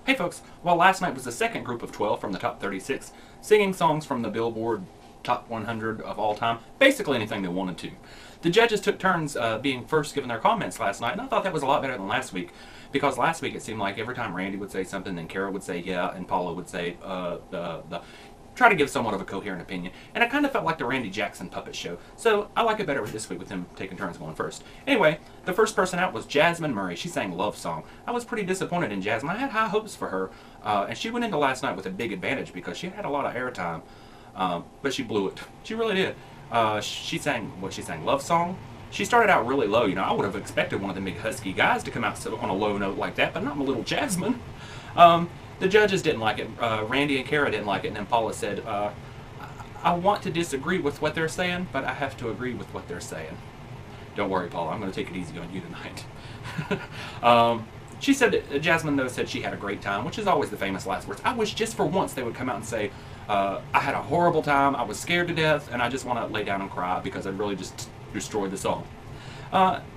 Hey folks, well last night was the second group of 12 from the top 36, singing songs from the Billboard top 100 of all time, basically anything they wanted to. The judges took turns being first given their comments last night, and I thought that was a lot better than last week, because last week it seemed like every time Randy would say something, then Kara would say yeah, and Paula would say try to give somewhat of a coherent opinion, and it kind of felt like the Randy Jackson puppet show, so I like it better this week with them taking turns going first. Anyway, the first person out was Jasmine Murray. She sang Love Song. I was pretty disappointed in Jasmine. I had high hopes for her, and she went into last night with a big advantage because she had a lot of airtime, but she blew it. She really did. She sang Love Song. She started out really low. You know, I would have expected one of the big husky guys to come out on a low note like that, but not my little Jasmine. The judges didn't like it. Randy and Kara didn't like it, and then Paula said, I want to disagree with what they're saying, but I have to agree with what they're saying. Don't worry, Paula, I'm going to take it easy on you tonight. She said, Jasmine, though, said she had a great time, which is always the famous last words. I wish just for once they would come out and say, I had a horrible time, I was scared to death, and I just want to lay down and cry because I really just destroyed the song.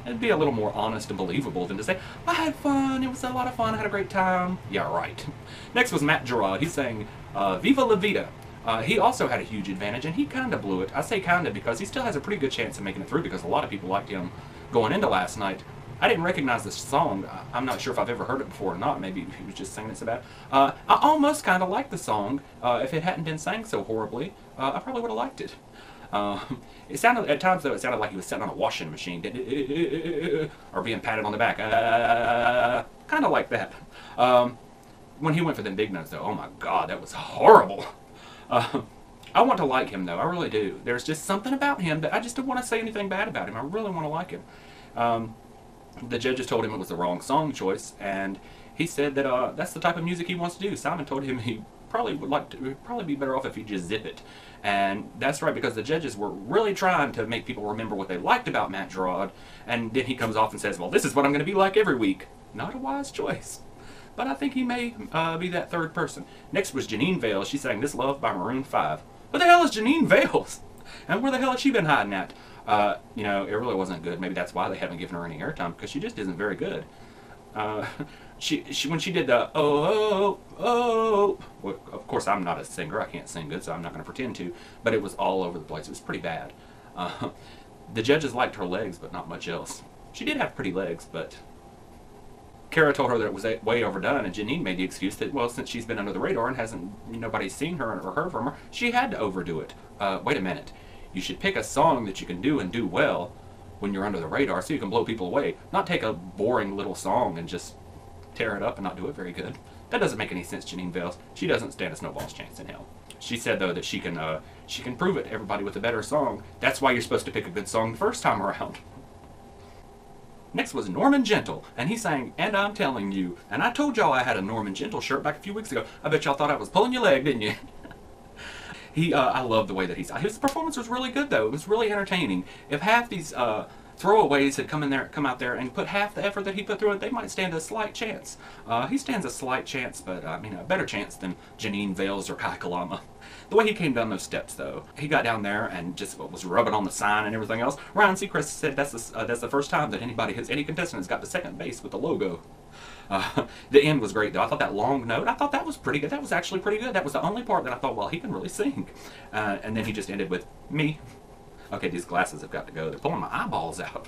It'd be a little more honest and believable than to say, I had fun, it was a lot of fun, I had a great time. Yeah, right. Next was Matt Giraud. He sang Viva La Vida. He also had a huge advantage, and he kind of blew it. I say kind of because he still has a pretty good chance of making it through because a lot of people liked him going into last night. I didn't recognize this song. I'm not sure if I've ever heard it before or not. Maybe he was just singing it so bad. I almost kind of liked the song. If it hadn't been sang so horribly, I probably would have liked it. It sounded, at times though, it sounded like he was sitting on a washing machine, or being patted on the back, kind of like that. When he went for them big notes though, oh my god, that was horrible. I want to like him though, I really do. There's just something about him that I just don't want to say anything bad about him. I really want to like him. The judges told him it was the wrong song choice, and he said that that's the type of music he wants to do. Simon told him he probably would probably be better off if he just zip it. And that's right, because the judges were really trying to make people remember what they liked about Matt Giraud, and then he comes off and says, well, this is what I'm going to be like every week. Not a wise choice. But I think he may be that third person. Next was Jeanine Vailes. She sang This Love by Maroon 5. What the hell is Jeanine Vailes? And where the hell has she been hiding at? You know, it really wasn't good. Maybe that's why they haven't given her any airtime, because she just isn't very good. When she did the oh, well, of course I'm not a singer, I can't sing good, so I'm not going to pretend to, but it was all over the place. It was pretty bad. The judges liked her legs, but not much else. She did have pretty legs, but Kara told her that it was way overdone, and Jeanine made the excuse that, well, since she's been under the radar and nobody's seen her or heard from her, she had to overdo it. Wait a minute. You should pick a song that you can do and do well when you're under the radar so you can blow people away, not take a boring little song and just tear it up and not do it very good. That doesn't make any sense, Jeanine Vailes. She doesn't stand a snowball's chance in hell. She said, though, that she can prove it to everybody with a better song. That's why you're supposed to pick a good song the first time around. Next was Norman Gentle, and he sang And I'm Telling You. And I told y'all I had a Norman Gentle shirt back a few weeks ago. I bet y'all thought I was pulling your leg, didn't you? I love the way that his performance was really good, though. It was really entertaining. If half these throwaways had come out there and put half the effort that he put through it, they might stand a slight chance. He stands a slight chance, but I mean a better chance than Jeanine Vailes or Kalama. The way he came down those steps, though, he got down there and just was rubbing on the sign and everything else. Ryan Seacrest said that's the first time that any contestant has got to second base with the logo. The end was great, though. I thought that long note, I thought that was pretty good. That was actually pretty good. That was the only part that I thought, well, he can really sing. And then he just ended with, me. Okay, these glasses have got to go. They're pulling my eyeballs out.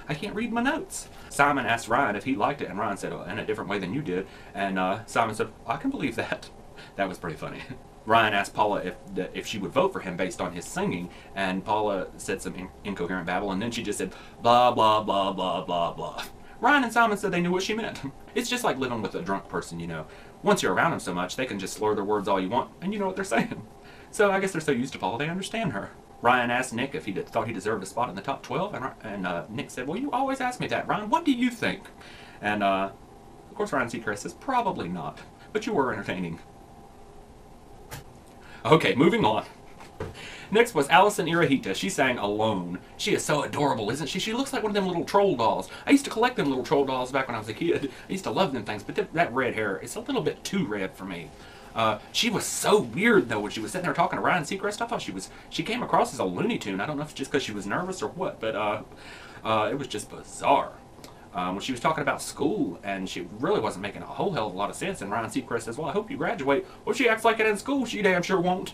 I can't read my notes. Simon asked Ryan if he liked it, and Ryan said, oh, in a different way than you did. And Simon said, I can believe that. That was pretty funny. Ryan asked Paula if she would vote for him based on his singing, and Paula said some incoherent babble, and then she just said, blah, blah, blah, blah, blah, blah. Ryan and Simon said they knew what she meant. It's just like living with a drunk person, you know. Once you're around them so much, they can just slur their words all you want, and you know what they're saying. So I guess they're so used to Paula, they understand her. Ryan asked Nick if he thought he deserved a spot in the top 12, and Nick said, well, you always ask me that, Ryan. What do you think? And, of course, Ryan Seacrest says, probably not, but you were entertaining. Okay, moving on. Next was Allison Iraheta. She sang Alone. She is so adorable, isn't she? She looks like one of them little troll dolls. I used to collect them little troll dolls back when I was a kid. I used to love them things, but that red hair, it's a little bit too red for me. She was so weird, though, when she was sitting there talking to Ryan Seacrest. I thought she came across as a Looney Tune. I don't know if it's just because she was nervous or what, but it was just bizarre. when she was talking about school, and she really wasn't making a whole hell of a lot of sense. And Ryan Seacrest says, "Well, I hope you graduate." Well, she acts like it in school. She damn sure won't.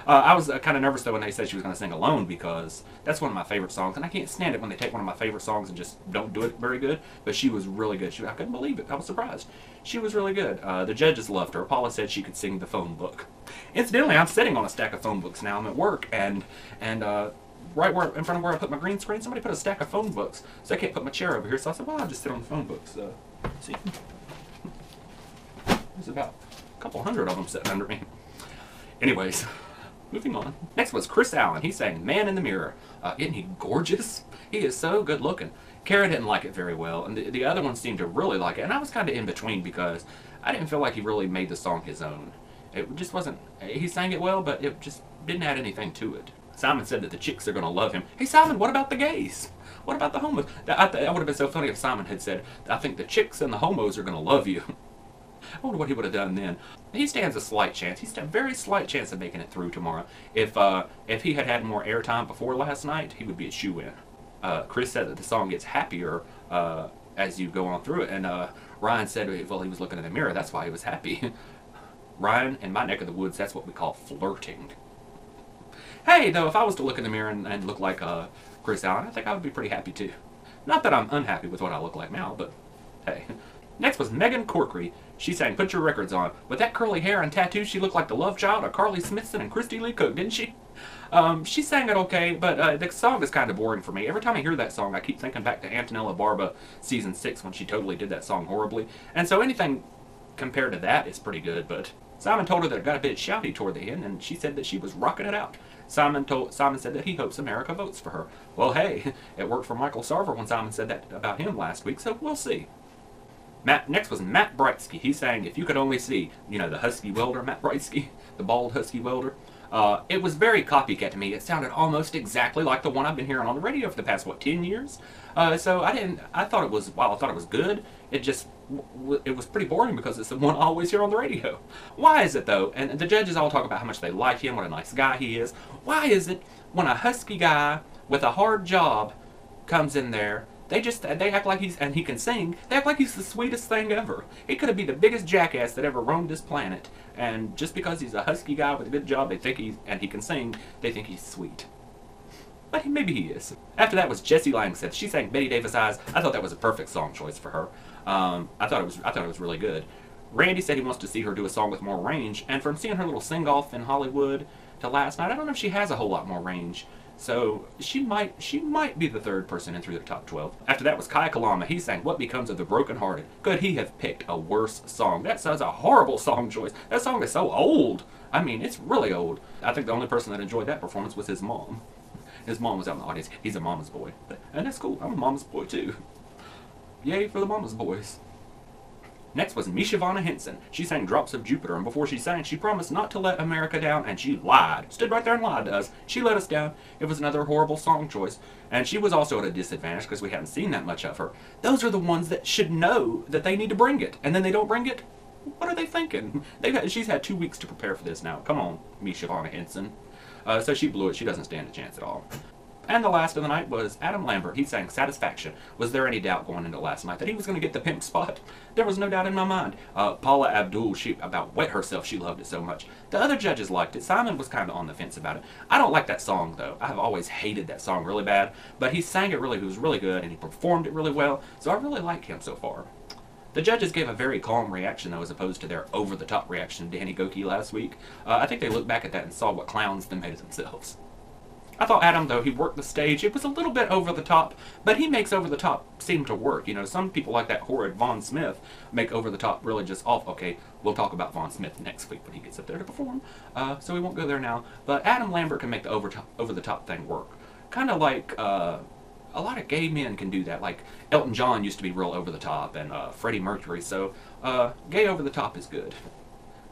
I was kind of nervous, though, when they said she was going to sing Alone, because that's one of my favorite songs, and I can't stand it when they take one of my favorite songs and just don't do it very good. But she was really good. I couldn't believe it. I was surprised. She was really good. The judges loved her. Paula said she could sing the phone book. Incidentally, I'm sitting on a stack of phone books now. I'm at work, and right where in front of where I put my green screen, somebody put a stack of phone books, so I can't put my chair over here. So I said, well, I'll just sit on the phone books. See, there's about a couple hundred of them sitting under me. Anyways. Moving on. Next was Chris Allen. He sang Man in the Mirror. Isn't he gorgeous? He is so good looking. Kara didn't like it very well, and the other ones seemed to really like it. And I was kind of in between because I didn't feel like he really made the song his own. It just wasn't... He sang it well, but it just didn't add anything to it. Simon said that the chicks are going to love him. Hey, Simon, what about the gays? What about the homos? That would have been so funny if Simon had said, I think the chicks and the homos are going to love you. I wonder what he would have done then. He stands a slight chance. He stands a very slight chance of making it through tomorrow. If he had more airtime before last night, he would be a shoo-in. Kris said that the song gets happier as you go on through it, and Ryan said, well, he was looking in the mirror. That's why he was happy. Ryan, in my neck of the woods, that's what we call flirting. Hey, though, if I was to look in the mirror and look like Chris Allen, I think I would be pretty happy too. Not that I'm unhappy with what I look like now, but hey. Next was Megan Corkrey. She sang Put Your Records On. With that curly hair and tattoos, she looked like the love child of Carly Smithson and Christy Lee Cook, didn't she? She sang it okay, but the song is kind of boring for me. Every time I hear that song, I keep thinking back to Antonella Barba season 6 when she totally did that song horribly. And so anything compared to that is pretty good, but Simon told her that it got a bit shouty toward the end, and she said that she was rocking it out. Simon said that he hopes America votes for her. Well, hey, it worked for Michael Sarver when Simon said that about him last week, so we'll see. Next was Matt Breitzke. He sang If You Could Only See. You know, the husky welder, Matt Breitzke, the bald husky welder. It was very copycat to me. It sounded almost exactly like the one I've been hearing on the radio for the past, 10 years? So I thought it was, while I thought it was good, it was pretty boring because it's the one I always hear on the radio. Why is it, though? And the judges all talk about how much they like him, what a nice guy he is. Why is it when a husky guy with a hard job comes in there, they act like he can sing, they act like he's the sweetest thing ever. He could be the biggest jackass that ever roamed this planet, and just because he's a husky guy with a good job, he can sing, they think he's sweet. But maybe he is. After that was Jessie Langseth. She sang Betty Davis Eyes. I thought that was a perfect song choice for her. I thought it was really good. Randy said he wants to see her do a song with more range, and from seeing her little sing-off in Hollywood to last night, I don't know if she has a whole lot more range. So she might be the third person in through the top 12. After that was Kalama. He sang What Becomes of the Brokenhearted. Could he have picked a worse song? That's a horrible song choice. That song is so old. I mean, it's really old. I think the only person that enjoyed that performance was his mom. His mom was out in the audience. He's a mama's boy. And that's cool. I'm a mama's boy too. Yay for the mama's boys. Next was Mishavonna Henson. She sang Drops of Jupiter, and before she sang, she promised not to let America down, and she lied. Stood right there and lied to us. She let us down. It was another horrible song choice. And she was also at a disadvantage because we hadn't seen that much of her. Those are the ones that should know that they need to bring it, and then they don't bring it. What are they thinking? She's had 2 weeks to prepare for this now. Come on, Mishavonna Henson. So she blew it. She doesn't stand a chance at all. And the last of the night was Adam Lambert. He sang Satisfaction. Was there any doubt going into last night that he was going to get the pimp spot? There was no doubt in my mind. Paula Abdul, she about wet herself. She loved it so much. The other judges liked it. Simon was kind of on the fence about it. I don't like that song, though. I've always hated that song really bad. But he sang it really, he was really good, and he performed it really well. So I really like him so far. The judges gave a very calm reaction, though, as opposed to their over-the-top reaction to Danny Gokey last week. I think they looked back at that and saw what clowns they made of themselves. I thought Adam, though, he worked the stage. It was a little bit over the top, but he makes over the top seem to work. You know, some people like that horrid Vaughn Smith make over the top really just off. Okay, we'll talk about Vaughn Smith next week when he gets up there to perform, so we won't go there now. But Adam Lambert can make the over the top thing work. Kind of like a lot of gay men can do that. Like Elton John used to be real over the top, and Freddie Mercury. So gay over the top is good,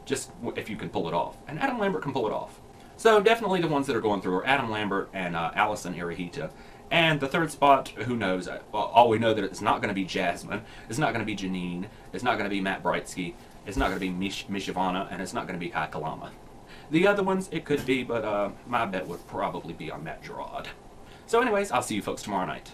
just if you can pull it off. And Adam Lambert can pull it off. So definitely the ones that are going through are Adam Lambert and Allison Iraheta. And the third spot, who knows? All we know that it's not going to be Jasmine. It's not going to be Jeanine. It's not going to be Matt Breitzke. It's not going to be Mishavonna. And it's not going to be Kalama. The other ones, it could be, but my bet would probably be on Matt Giraud. So anyways, I'll see you folks tomorrow night.